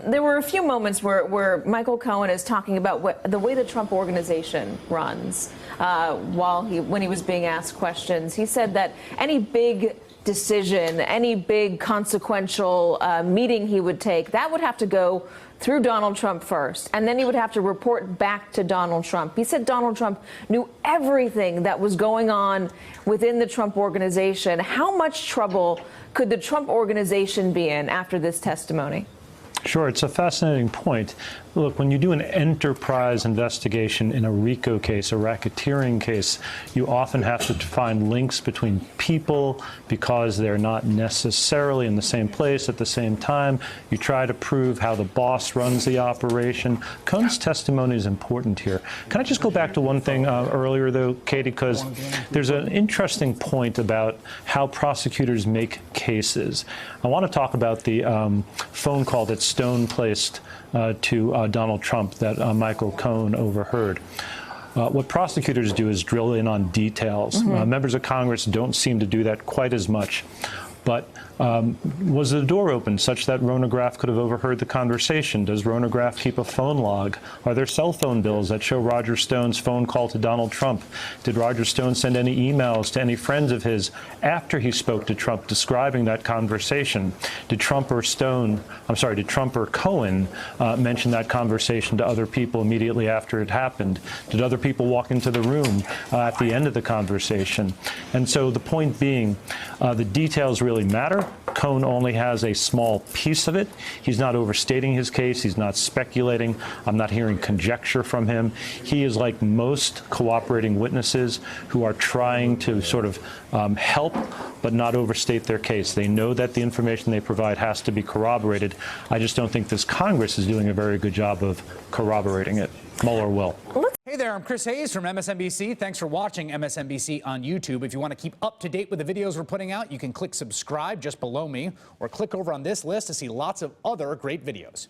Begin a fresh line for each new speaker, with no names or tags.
there were a few moments where Michael Cohen is talking about the way the Trump Organization runs. When he was being asked questions, he said that any big decision, any big consequential meeting he would take, that would have to go through Donald Trump first, and then he would have to report back to Donald Trump. He said Donald Trump knew everything that was going on within the Trump Organization. How much trouble could the Trump Organization be in after this testimony?
Sure, it's a fascinating point. Look, when you do an enterprise investigation in a RICO case, a racketeering case, you often have to find links between people because they're not necessarily in the same place at the same time. You try to prove how the boss runs the operation. Cohen's testimony is important here. Can I just go back to one thing earlier, though, Katie, because there's an interesting point about how prosecutors make cases. I want to talk about the phone call that Stone placed to Donald Trump that Michael Cohen overheard. What prosecutors do is drill in on details. Members of Congress don't seem to do that quite as much. But was the door open such that Rona Graff could have overheard the conversation? Does Rona Graff keep a phone log? Are there cell phone bills that show Roger Stone's phone call to Donald Trump? Did Roger Stone send any emails to any friends of his after he spoke to Trump describing that conversation? Did Trump or Cohen mention that conversation to other people immediately after it happened? Did other people walk into the room at the end of the conversation? And so the point being, the details really matter. Cohen only has a small piece of it. He's not overstating his case. He's not speculating. I'm not hearing conjecture from him. He is like most cooperating witnesses who are trying to sort of help but not overstate their case. They know that the information they provide has to be corroborated. I just don't think this Congress is doing a very good job of corroborating it. Mueller will.
Hey there, I'm Chris Hayes from MSNBC. Thanks for watching MSNBC on YouTube. If you want to keep up to date with the videos we're putting out, you can click subscribe just below me or click over on this list to see lots of other great videos.